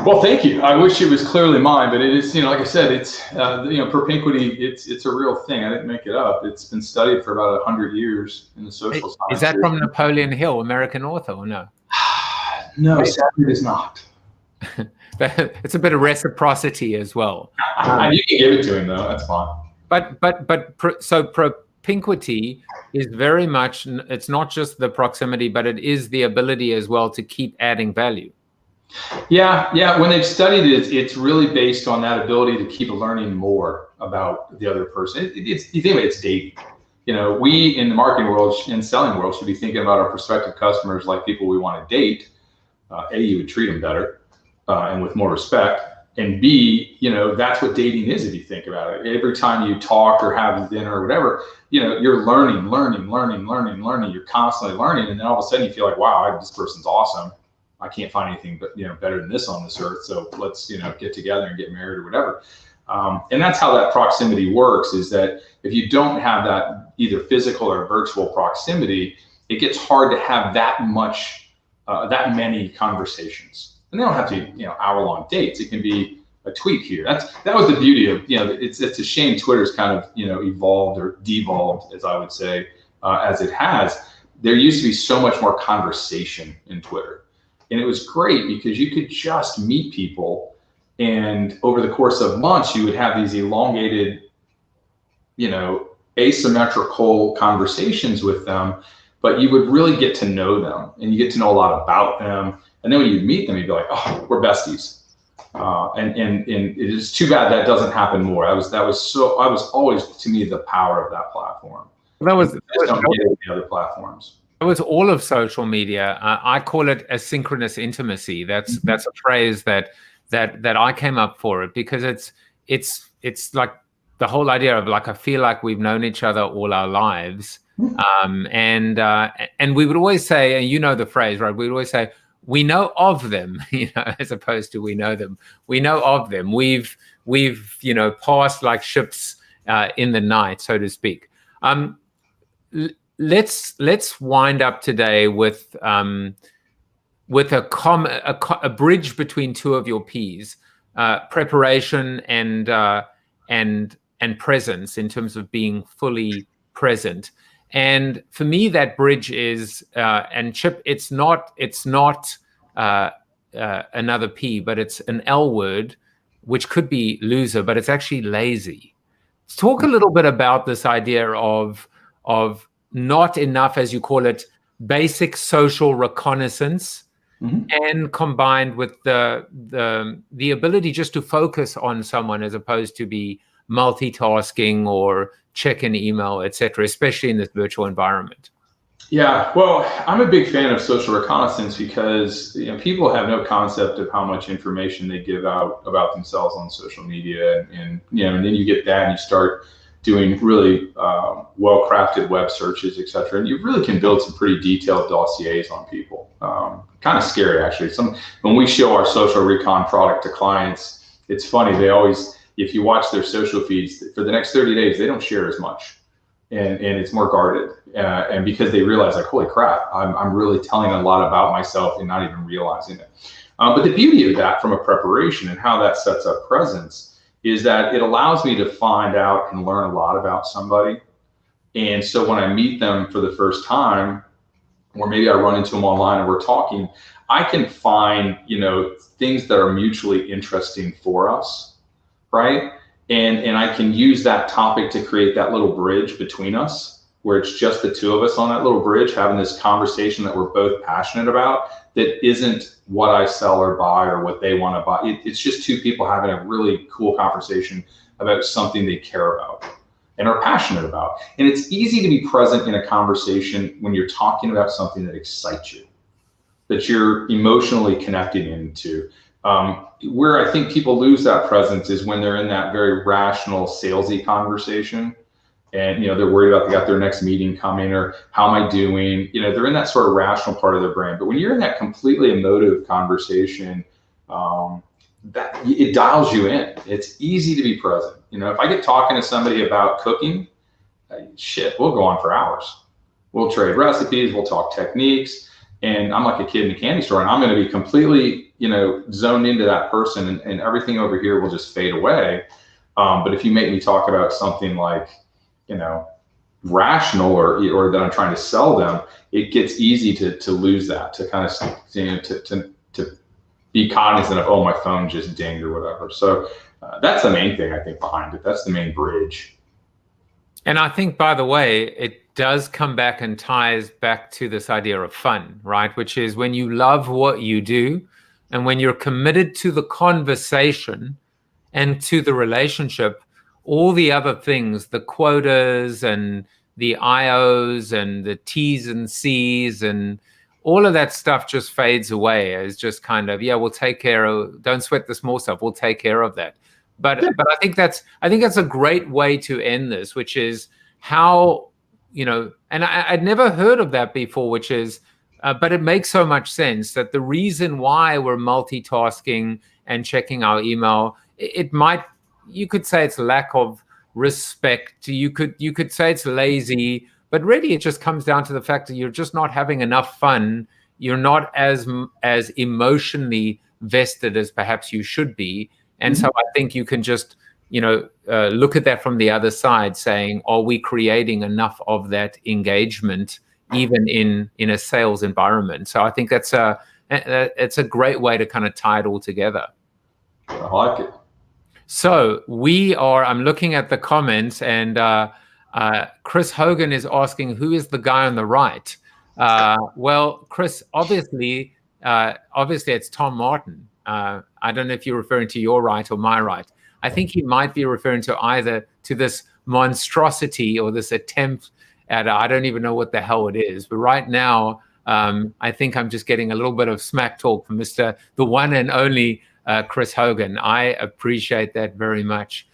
Well, thank you. I wish it was clearly mine, but it is, you know, like I said, it's, you know, Pinquity, it's a real thing. I didn't make it up. It's been studied for about 100 years in the social sciences. Is that from Napoleon Hill, American author, or no? No, sadly it is not. It's a bit of reciprocity as well. You can give it to him though, that's fine. So Pinquity is very much, it's not just the proximity, but it is the ability as well to keep adding value. Yeah. When they've studied it, it's really based on that ability to keep learning more about the other person. You think about it, it's dating. You know, we in the marketing world and selling world should be thinking about our prospective customers like people we want to date. A, you would treat them better and with more respect. And B, you know, that's what dating is if you think about it. Every time you talk or have dinner or whatever, you know, you're learning. You're constantly learning. And then all of a sudden you feel like, wow, this person's awesome. I can't find anything but, you know, better than this on this earth. So let's, you know, get together and get married or whatever. And that's how that proximity works, is that if you don't have that either physical or virtual proximity, it gets hard to have that many conversations. And they don't have to be, you know, hour-long dates. It can be a tweet here. That was the beauty of, you know, it's a shame Twitter's kind of, you know, evolved or devolved, as I would say, as it has. There used to be so much more conversation in Twitter. And it was great because you could just meet people, and over the course of months, you would have these elongated, you know, asymmetrical conversations with them. but you would really get to know them, and you get to know a lot about them. And then when you meet them, you'd be like, oh, we're besties. And it is too bad that doesn't happen more. I was always, to me, the power of that platform. That was don't get it the other platforms. It was all of social media. I call it asynchronous intimacy. That's a phrase that I came up for it, because it's like the whole idea of like, I feel like we've known each other all our lives. And we would always say, and you know the phrase, right? We would always say, we know of them, as opposed to we know them. We know of them. We've passed like ships in the night, so to speak. Let's wind up today with a bridge between two of your P's, preparation and presence, in terms of being fully present. And for me, that bridge is, and Chip, it's not another P, but it's an L word, which could be loser, but it's actually lazy. Talk a little bit about this idea of not enough, as you call it, basic social reconnaissance, and combined with the ability just to focus on someone, as opposed to be multitasking or check an email, etc., especially in this virtual environment. Yeah, well, I'm a big fan of social reconnaissance, because people have no concept of how much information they give out about themselves on social media, and then you get that and you start doing really well-crafted web searches, etc., and you really can build some pretty detailed dossiers on people. Kind of scary, actually. When we show our social recon product to clients, it's funny. They always, if you watch their social feeds for the next 30 days, they don't share as much, and it's more guarded. And because they realize, like, holy crap, I'm really telling a lot about myself and not even realizing it. But the beauty of that, from a preparation and how that sets up presence, is that it allows me to find out and learn a lot about somebody. And so when I meet them for the first time, or maybe I run into them online and we're talking, I can find, things that are mutually interesting for us, right? And I can use that topic to create that little bridge between us, where it's just the two of us on that little bridge having this conversation that we're both passionate about, that isn't what I sell or buy or what they want to buy. It's just two people having a really cool conversation about something they care about and are passionate about. And it's easy to be present in a conversation when you're talking about something that excites you, that you're emotionally connecting into. Where I think people lose that presence is when they're in that very rational, salesy conversation, and they're worried about, they got their next meeting coming, or how am I doing? They're in that sort of rational part of their brain. But when you're in that completely emotive conversation, that it dials you in. It's easy to be present. If I get talking to somebody about cooking, shit, we'll go on for hours. We'll trade recipes, we'll talk techniques, and I'm like a kid in a candy store, and I'm going to be completely, zoned into that person, and everything over here will just fade away. But if you make me talk about something like, rational, or that I'm trying to sell them, it gets easy to lose that, to kind of, to be cognizant of, oh, my phone just dinged or whatever. So that's the main thing, I think, behind it. That's the main bridge. And I think, by the way, it does come back and ties back to this idea of fun, right? Which is when you love what you do, and when you're committed to the conversation and to the relationship, all the other things, the quotas and the IOs and the T's and C's and all of that stuff just fades away as just kind of, yeah, we'll take care of, don't sweat the small stuff, we'll take care of that. But I think that's a great way to end this, which is how, and I'd never heard of that before, which is, but it makes so much sense that the reason why we're multitasking and checking our email, you could say it's lack of respect. You could say it's lazy, but really it just comes down to the fact that you're just not having enough fun. You're not as emotionally vested as perhaps you should be. And so I think you can just, look at that from the other side, saying, are we creating enough of that engagement, even in a sales environment? So I think it's a great way to kind of tie it all together. I like it. So I'm looking at the comments, and Chris Hogan is asking, who is the guy on the right? Well, Chris, obviously it's Tom Martin. I don't know if you're referring to your right or my right. I think he might be referring to either to this monstrosity or this attempt at, I don't even know what the hell it is. But right now, I think I'm just getting a little bit of smack talk from the one and only Chris Hogan. I appreciate that very much.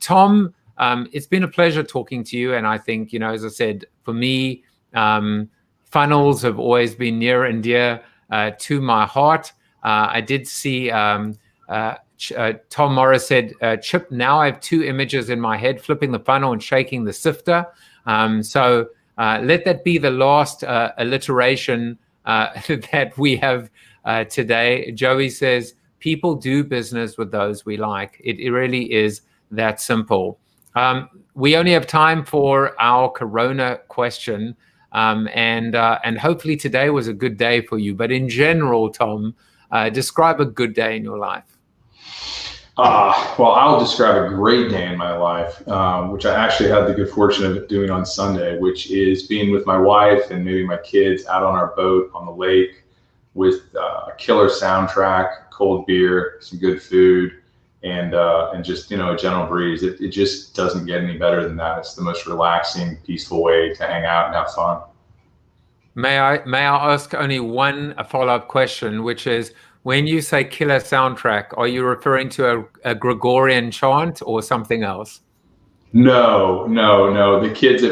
Tom, it's been a pleasure talking to you. And I think, as I said, for me, funnels have always been near and dear to my heart. I did see Tom Morris said, Chip, now I have two images in my head, flipping the funnel and shaking the sifter. So let that be the last alliteration that we have today. Joey says, people do business with those we like. It really is that simple. We only have time for our Corona question. And hopefully today was a good day for you. But in general, Tom, describe a good day in your life. Well, I'll describe a great day in my life, which I actually had the good fortune of doing on Sunday, which is being with my wife and maybe my kids out on our boat on the lake with a killer soundtrack, cold beer, some good food, and just, a gentle breeze. It just doesn't get any better than that. It's the most relaxing, peaceful way to hang out and have fun. May I ask only one follow-up question, which is, when you say killer soundtrack, are you referring to a Gregorian chant or something else? No. The kids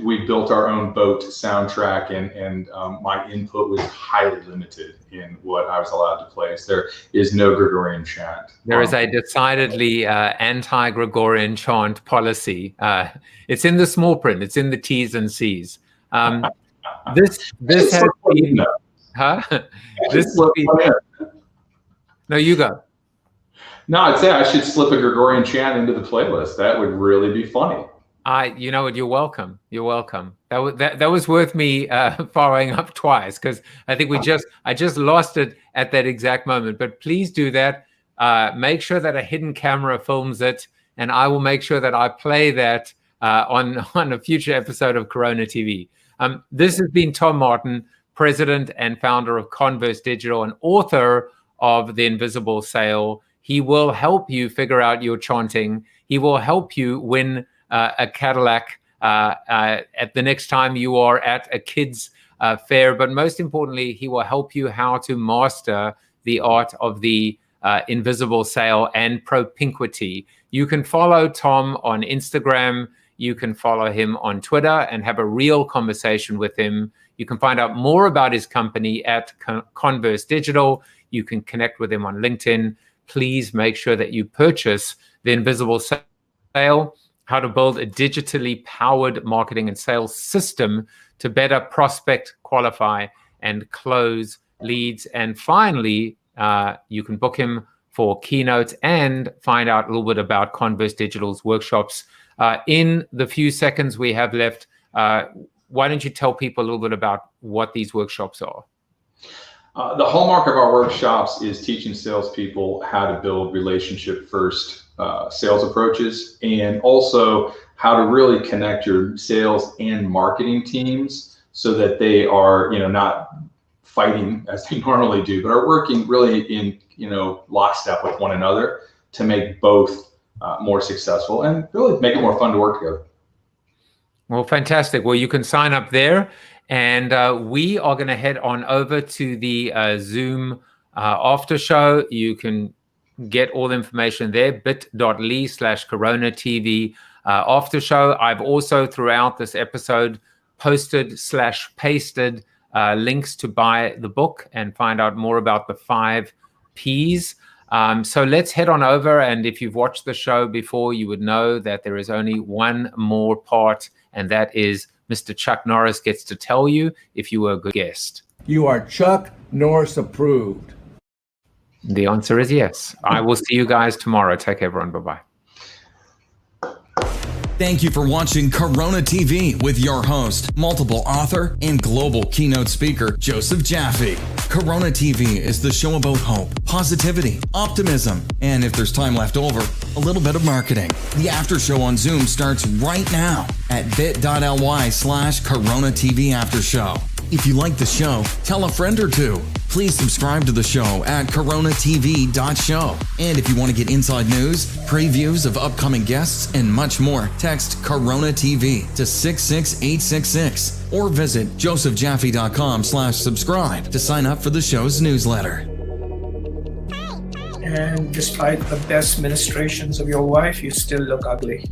we built our own boat soundtrack, and my input was highly limited in what I was allowed to place. There is no Gregorian chant. There is a decidedly anti-Gregorian chant policy. It's in the small print. It's in the T's and C's. This has been... Huh? No, you go. No, I'd say I should slip a Gregorian chant into the playlist. That would really be funny. You know what? You're welcome. You're welcome. That was worth me following up twice, because I think I just lost it at that exact moment. But please do that. Make sure that a hidden camera films it, and I will make sure that I play that on a future episode of Corona TV. This has been Tom Martin, president and founder of Converse Digital and author of The Invisible Sale. He will help you figure out your chanting. He will help you win a Cadillac at the next time you are at a kids fair. But most importantly, he will help you how to master the art of the invisible sale and Pinquity. You can follow Tom on Instagram. You can follow him on Twitter and have a real conversation with him. You can find out more about his company at Converse Digital. You can connect with him on LinkedIn. Please make sure that you purchase The Invisible Sale, how to build a digitally powered marketing and sales system to better prospect, qualify, and close leads. And finally, you can book him for keynotes and find out a little bit about Converse Digital's workshops. In the few seconds we have left, why don't you tell people a little bit about what these workshops are? The hallmark of our workshops is teaching salespeople how to build relationship-first sales approaches, and also how to really connect your sales and marketing teams so that they are, not fighting as they normally do, but are working really in, lockstep with one another to make both more successful and really make it more fun to work together. Well, fantastic. Well, you can sign up there. And we are going to head on over to the Zoom after show. You can get all the information there, bit.ly/CoronaTV after show. I've also, throughout this episode, posted/pasted links to buy the book and find out more about the 5 Ps. So let's head on over. And if you've watched the show before, you would know that there is only one more part, and that is Mr. Chuck Norris gets to tell you if you were a good guest. You are Chuck Norris approved. The answer is yes. I will see you guys tomorrow. Take care, everyone. Bye-bye. Thank you for watching Corona TV with your host, multiple author and global keynote speaker, Joseph Jaffe. Corona TV is the show about hope, positivity, optimism, and if there's time left over, a little bit of marketing. The after show on Zoom starts right now at bit.ly/Corona TV After Show. If you like the show, tell a friend or two. Please subscribe to the show at coronatv.show. And if you want to get inside news, previews of upcoming guests, and much more, text Corona TV to 66866 or visit josephjaffe.com/subscribe to sign up for the show's newsletter. And despite the best ministrations of your wife, you still look ugly.